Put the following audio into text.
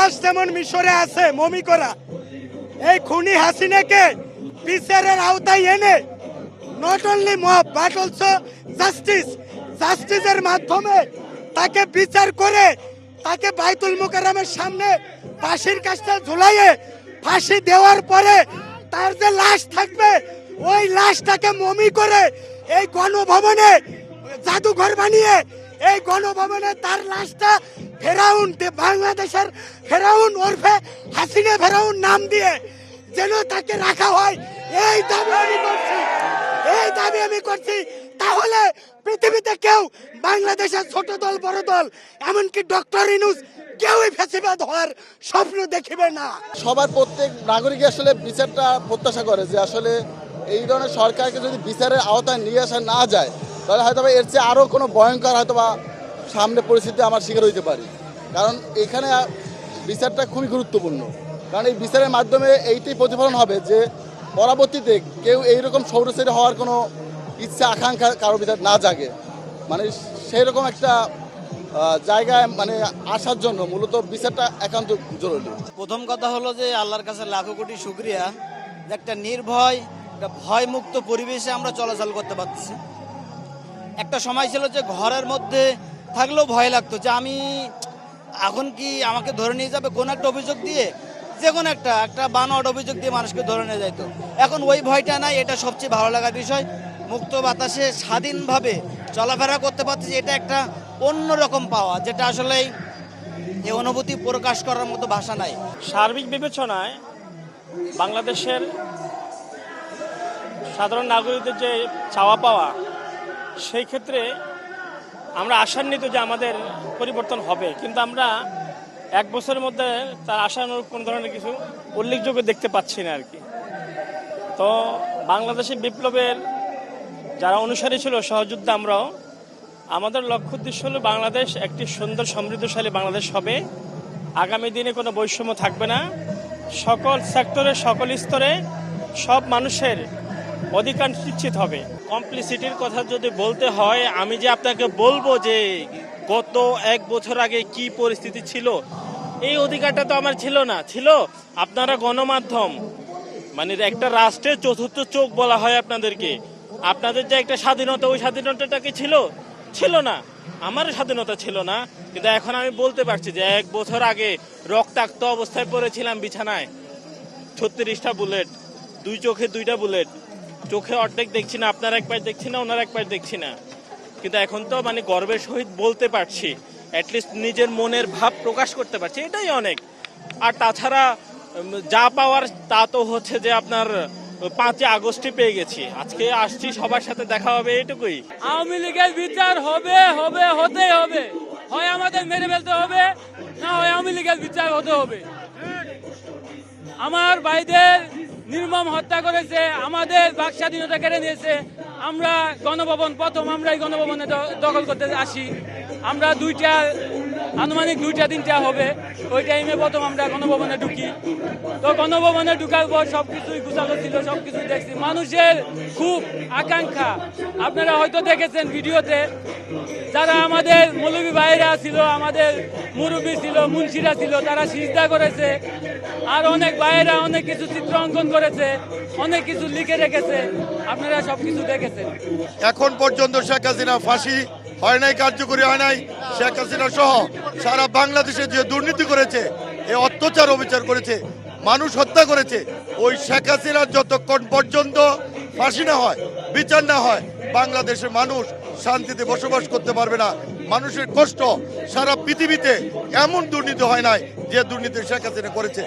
লাশ যেমন মিশরে আছে মমি করা, এই খুনি হাসিনাকে বিচারের আওতায় এনে not only mob but also জাস্টিসের মাধ্যমে তাকে বিচার করে তাকে বাইতুল মুকাররমের সামনে ফাঁসির কাজটা ঝুলাইয়ে ফাঁসি দেওয়ার পরে তার যে লাশ থাকবে ওই লাশটাকে মমি করে এই গণভবনে জাদুঘর বানিয়ে এই গণভবনে তার লাশটা ফেরাউন বাংলাদেশের ফেরাউন ওরফে হাসিনা ফেরাউন নাম দিয়ে যেন তাকে রাখা হয়, এই দাবি আমি করছি। তাহলে পৃথিবীতে কেউ বাংলাদেশের ছোট দল বড় দল এমনকি ডক্টর ইউনূস কেউই ফ্যাসিবাদ হওয়ার স্বপ্ন দেখিবে না। সবার প্রত্যেক নাগরিক আসলে বিচারটা প্রত্যাশা করে যে আসলে এই ধরনের সরকারকে যদি বিচারের আওতায় নিয়ে আসা না যায় তাহলে হয়তো এর চেয়ে আরও কোনো ভয়ঙ্কর হয়তো বা সামনে পরিস্থিতি আমার শিকার হইতে পারি। কারণ এখানে বিচারটা খুবই গুরুত্বপূর্ণ, কারণ এই বিচারের মাধ্যমে এইটাই প্রতিফলন হবে যে পরবর্তীতে কেউ এইরকম সৌরসেরি হওয়ার কোনো ইচ্ছা আকাঙ্ক্ষা কারোর ভিতরে না জাগে। মানে সেই রকম একটা জায়গায় মানে আসার জন্য মূলত বিচারটা একান্ত জরুরি। প্রথম কথা হলো যে আল্লাহর কাছে লাখো কোটি শুকরিয়া যে একটা নির্ভয় একটা ভয়মুক্ত পরিবেশে আমরা চলাচল করতে পারছি। একটা সময় ছিল যে ঘরের মধ্যে থাকলেও ভয় লাগতো যে আমি এখন কি আমাকে ধরে নিয়ে যাবে কোন একটা অভিযোগ দিয়ে, যে কোনো একটা বানোয়াট অভিযোগ দিয়ে মানুষকে ধরে নিয়ে যাইতো। এখন ওই ভয়টা নাই, এটা সবচেয়ে ভালো লাগার বিষয়। মুক্ত বাতাসে স্বাধীনভাবে চলাফেরা করতে পারছি, এটা একটা অন্যরকম পাওয়া, যেটা আসলে এই অনুভূতি প্রকাশ করার মতো ভাষা নাই। সার্বিক বিবেচনায় বাংলাদেশের সাধারণ নাগরিকদের যে চাওয়া পাওয়া, সেই ক্ষেত্রে আমরা আশান্বিত যে আমাদের পরিবর্তন হবে, কিন্তু আমরা এক বছরের মধ্যে তার আশানুরূপ কোন ধরনের কিছু উল্লেখযোগ্য দেখতে পাচ্ছি না আর কি। তো বাংলাদেশের বিপ্লবের যারা অনুসারী ছিল সহযোদ্ধা আমরাও, আমাদের লক্ষ্য উদ্দেশ্য হলো বাংলাদেশ একটি সুন্দর সমৃদ্ধশালী বাংলাদেশ হবে। আগামী দিনে কোনো বৈষম্য থাকবে না, সকল সেক্টরে সকল স্তরে সব মানুষের অধিকার নিশ্চিত হবে। কমপ্লিসিটির কথা যদি বলতে হয়, আমি যে আপনাকে বলবো যে গত এক বছর আগে কি পরিস্থিতি ছিল, এই অধিকারটা তো আমার ছিল না। ছিল আপনারা গণমাধ্যম, মানে একটা রাষ্ট্রের চতুর্থ চোখ বলা হয় আপনাদেরকে। আপনাদের যে একটা স্বাধীনতা, ওই স্বাধীনতাটা কি ছিল না। আমার স্বাধীনতা ছিল না, কিন্তু এখন আমি বলতে পারছি যে এক বছর আগে রক্তাক্ত অবস্থায় পড়েছিলাম বিছানায়, 36টা বুলেট, দুই চোখে 2টা বুলেট, চোখে অর্ধেক দেখছি না, আপনার এক পাশ দেখছি না, ওনার এক পাশ দেখছি না, কিন্তু এখন তো মানে গর্বের সহিত বলতে পারছি, অ্যাটলিস্ট নিজের মনের ভাব প্রকাশ করতে পারছি, এটাই অনেক। আর তাছাড়া যা পাওয়ার তা তো হচ্ছে যে আপনার 5 আগস্টে পেয়ে গেছি, আজকে আসছি সবার সাথে দেখা হবে, এটুকুই। আওয়ামী লীগের বিচার হতেই হবে, হয় আমাদের মেরে ফেলতে হবে, না হয় আওয়ামী লীগের বিচার হতে হবে। আমার ভাইদের নির্মম হত্যা করেছে, আমাদের বাক স্বাধীনতা কেড়ে নিয়েছে। আমরা গণভবন প্রথম আমরা এই গণভবনে দখল করতে আসি, আমরা আনুমানিক 2টা-3টা হবে, ওই টাইমে প্রথম আমরা গণভবনে ঢুকি। তো গণভবনে ঢুকার পর সবকিছুই গুছালো ছিল, সবকিছুই দেখছি। মানুষের খুব আকাঙ্ক্ষা, আপনারা হয়তো দেখেছেন ভিডিওতে, যারা আমাদের মৌলবী ভাইরা ছিল, আমাদের মুরব্বী ছিল, মুন্সিরা ছিল, তারা সিজদা করেছে। আর অনেক ভাইয়েরা অনেক কিছু চিত্র অঙ্কন করেছে, অনেক কিছু লিখে রেখেছে, আপনারা সবকিছু দেখেছেন। এখন পর্যন্ত শেখ হাসিনা ফাঁসি হয় নাই, কার্যকরী হয় নাই। শেখ হাসিনা সহ সারা বাংলাদেশে যে দুর্নীতি করেছে, এই অত্যাচার অবিচার করেছে, মানুষ হত্যা করেছে, ওই শেখ হাসিনার যতক্ষণ পর্যন্ত ফাঁসি না হয়, বিচার না হয়, বাংলাদেশের মানুষ শান্তিতে বসবাস করতে পারবে না। মানুষের কষ্ট সারা পৃথিবীতে এমন দুর্নীতি হয় নাই যে দুর্নীতি শেখ হাসিনা করেছে।